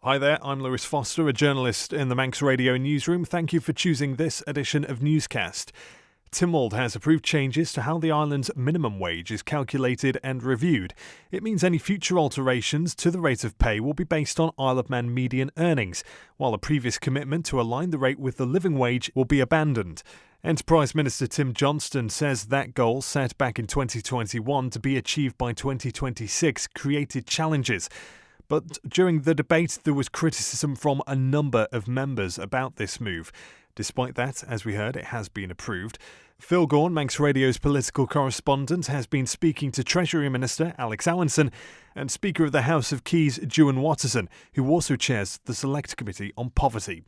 Hi there, I'm Lewis Foster, a journalist in the Manx Radio newsroom. Thank you for choosing this edition of Newscast. Tynwald has approved changes to how the island's minimum wage is calculated and reviewed. It means any future alterations to the rate of pay will be based on Isle of Man median earnings, while a previous commitment to align the rate with the living wage will be abandoned. Enterprise Minister Tim Johnston says that goal, set back in 2021 to be achieved by 2026, created challenges. But during the debate, there was criticism from a number of members about this move. Despite that, as we heard, it has been approved. Phil Gaughan, Manx Radio's political correspondent, has been speaking to Treasury Minister Allinson and Speaker of the House of Keys Juan Watterson, who also chairs the Select Committee on Poverty.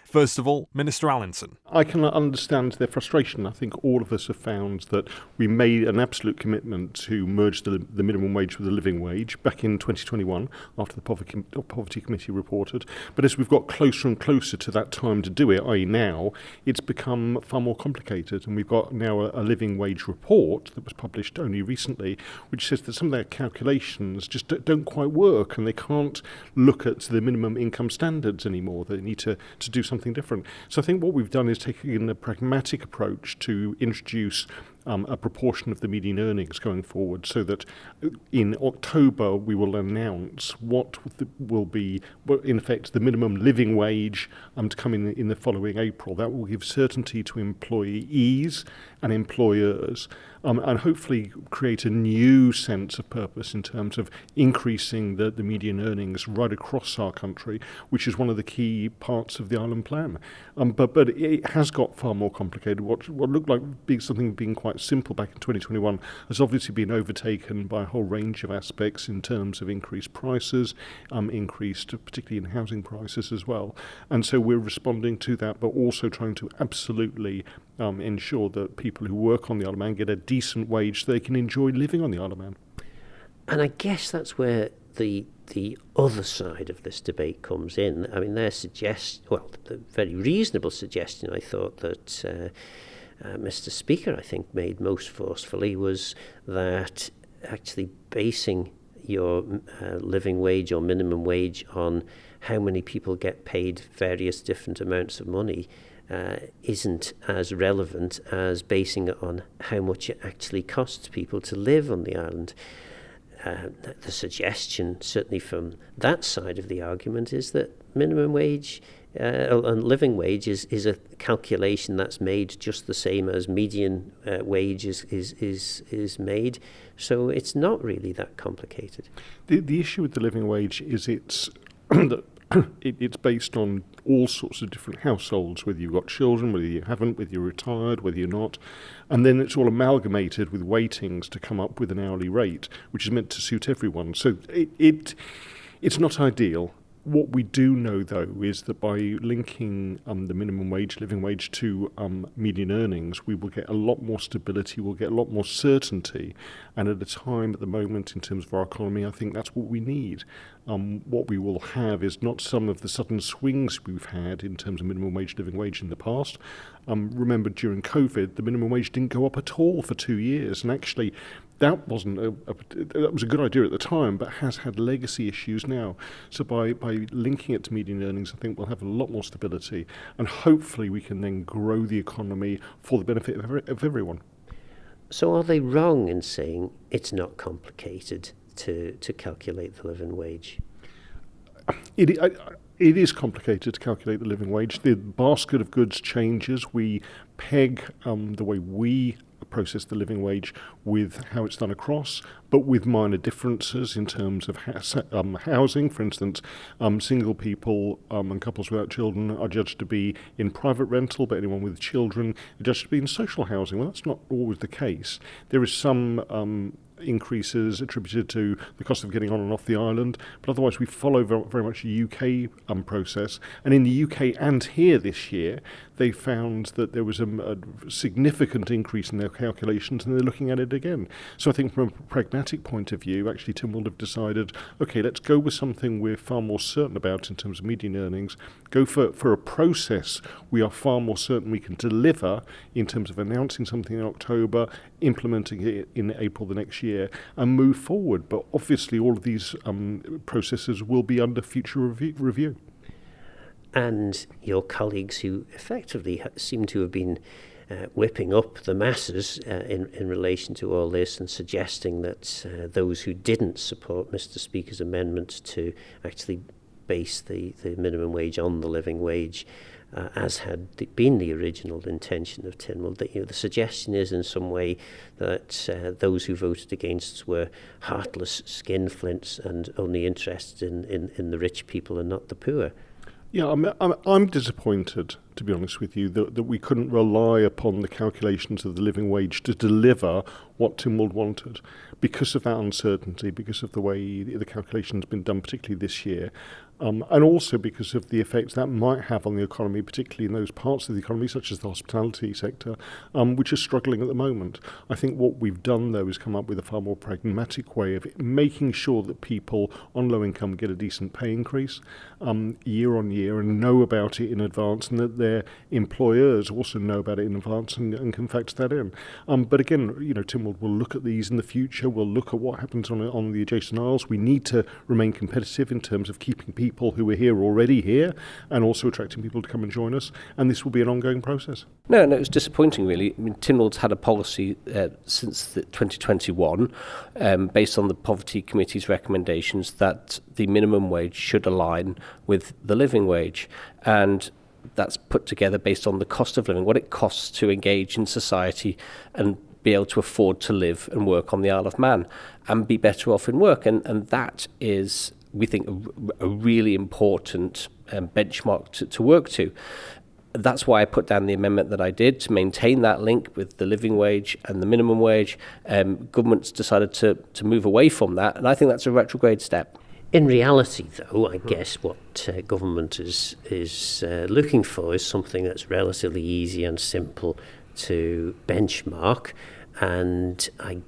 First of all, Minister Allinson. I can understand their frustration. I think all of us have found that we made an absolute commitment to merge the minimum wage with the living wage back in 2021 after the Poverty Committee reported. But as we've got closer and closer to that time to do it, i.e. now, it's become far more complicated. And we've got now a living wage report that was published only recently, which says that some of their calculations just don't quite work, and they can't look at the minimum income standards anymore. They need to do something different. So I think what we've done is taken a pragmatic approach to introduce a proportion of the median earnings going forward, so that in October we will announce what will be, in effect, the minimum living wage to come in the following April. That will give certainty to employees and employers, and hopefully create a new sense of purpose in terms of increasing the median earnings right across our country, which is one of the key parts of the Island Plan. But it has got far more complicated. What looked like something being quite simple back in 2021 has obviously been overtaken by a whole range of aspects in terms of increased prices, increased particularly in housing prices as well. And so we're responding to that, but also trying to absolutely ensure that people who work on the Isle of Man get a decent wage so they can enjoy living on the Isle of Man. And I guess that's where the other side of this debate comes in. I mean, the very reasonable suggestion I thought that Mr. Speaker, I think, made most forcefully was that actually basing your living wage or minimum wage on how many people get paid various different amounts of money isn't as relevant as basing it on how much it actually costs people to live on the island. The suggestion, certainly from that side of the argument, is that minimum wage and living wage is a calculation that's made just the same as median wage is made. So it's not really that complicated. The issue with the living wage is it's based on all sorts of different households, whether you've got children, whether you haven't, whether you're retired, whether you're not. And then it's all amalgamated with weightings to come up with an hourly rate, which is meant to suit everyone. So it's not ideal. What we do know, though, is that by linking the minimum wage, living wage, to median earnings, we will get a lot more stability, we'll get a lot more certainty. And at a time at the moment, in terms of our economy, I think that's what we need. What we will have is not some of the sudden swings we've had in terms of minimum wage, living wage in the past. Remember, during COVID, the minimum wage didn't go up at all for 2 years. And actually, that wasn't that was a good idea at the time, but has had legacy issues now. So by linking it to median earnings, I think we'll have a lot more stability, and hopefully we can then grow the economy for the benefit of everyone. So are they wrong in saying it's not complicated to calculate the living wage? It is complicated to calculate the living wage. The basket of goods changes. We peg the way we process the living wage with how it's done across, but with minor differences in terms of housing. For instance, single people and couples without children are judged to be in private rental, but anyone with children are judged to be in social housing. Well, that's not always the case. There is some increases attributed to the cost of getting on and off the island, but otherwise we follow very much a UK process. And in the UK and here this year, they found that there was a significant increase in their calculations, and they're looking at it again. So I think from a pragmatic point of view, actually Tynwald have decided, okay, let's go with something we're far more certain about in terms of median earnings, go for a process we are far more certain we can deliver in terms of announcing something in October, implementing it in April the next year, and move forward. But obviously all of these processes will be under future review. And your colleagues who effectively seem to have been whipping up the masses in relation to all this and suggesting that those who didn't support Mr. Speaker's amendment to actually base the minimum wage on the living wage, as had been the original intention of Tynwald, that the suggestion is in some way that those who voted against were heartless skinflints and only interested in the rich people and not the poor. Yeah, I'm disappointed, to be honest with you, that we couldn't rely upon the calculations of the living wage to deliver what Tynwald wanted, because of that uncertainty, because of the way the calculation's been done, particularly this year, and also because of the effects that might have on the economy, particularly in those parts of the economy, such as the hospitality sector, which are struggling at the moment. I think what we've done, though, is come up with a far more pragmatic way of making sure that people on low income get a decent pay increase year on year and know about it in advance, and that their employers also know about it in advance and can factor that in. But again, Tynwald will look at these in the future. We'll look at what happens on the adjacent isles. We need to remain competitive in terms of keeping people who are already here and also attracting people to come and join us, and this will be an ongoing process. No, it was disappointing, really. I mean, Tynwald's had a policy since 2021, based on the Poverty Committee's recommendations, that the minimum wage should align with the living wage, and that's put together based on the cost of living, what it costs to engage in society and be able to afford to live and work on the Isle of Man and be better off in work. And that is, we think, a really important benchmark to work to. That's why I put down the amendment that I did, to maintain that link with the living wage and the minimum wage. Government's decided to move away from that, and I think that's a retrograde step. In reality, though, I guess what government is looking for is something that's relatively easy and simple to benchmark, and I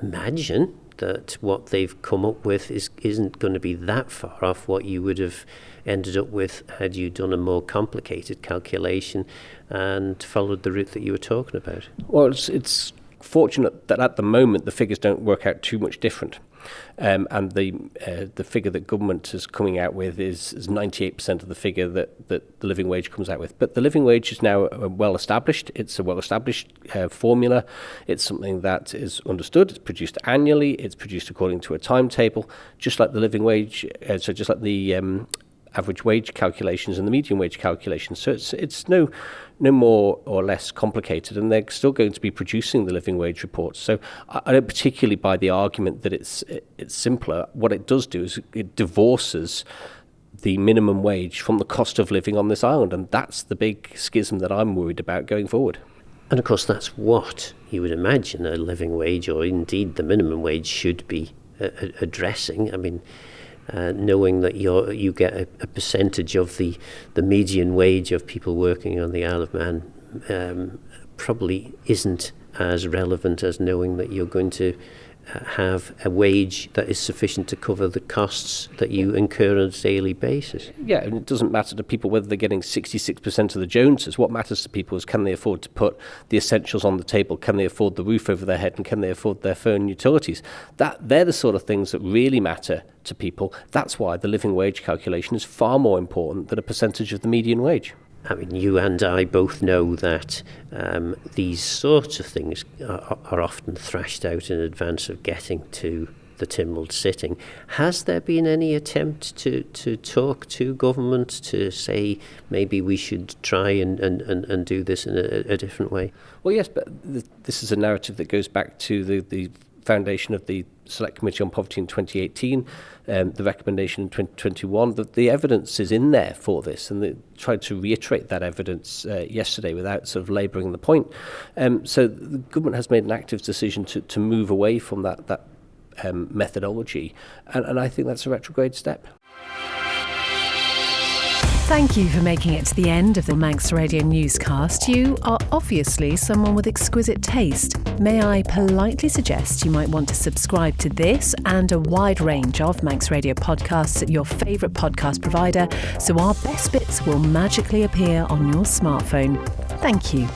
imagine that what they've come up with isn't going to be that far off what you would have ended up with had you done a more complicated calculation and followed the route that you were talking about. Well, it's fortunate that at the moment the figures don't work out too much different. And the figure that government is coming out with is 98% of the figure that the living wage comes out with. But the living wage is now well established. It's a well established formula. It's something that is understood. It's produced annually. It's produced according to a timetable, just like the living wage. So just like the average wage calculations and the median wage calculations. So it's no more or less complicated, and they're still going to be producing the living wage reports. So I don't particularly buy the argument that it's simpler. What it does do is it divorces the minimum wage from the cost of living on this island, and that's the big schism that I'm worried about going forward. And of course that's what you would imagine a living wage, or indeed the minimum wage, should be addressing. I mean, knowing that you get a percentage of the median wage of people working on the Isle of Man probably isn't as relevant as knowing that you're going to have a wage that is sufficient to cover the costs that you incur on a daily basis. Yeah, and it doesn't matter to people whether they're getting 66% of the Joneses. What matters to people is, can they afford to put the essentials on the table? Can they afford the roof over their head? And can they afford their phone utilities? They're the sort of things that really matter to people. That's why the living wage calculation is far more important than a percentage of the median wage. I mean, you and I both know that these sorts of things are often thrashed out in advance of getting to the Tynwald sitting. Has there been any attempt to talk to government to say maybe we should try and do this in a different way? Well, yes, but this is a narrative that goes back to the foundation of the Select Committee on Poverty in 2018, the recommendation in 2021, that the evidence is in there for this, and they tried to reiterate that evidence yesterday without sort of labouring the point. So the government has made an active decision to move away from that methodology, and I think that's a retrograde step. Thank you for making it to the end of the Manx Radio Newscast. You are obviously someone with exquisite taste. May I politely suggest you might want to subscribe to this and a wide range of Manx Radio podcasts at your favourite podcast provider, so our best bits will magically appear on your smartphone. Thank you.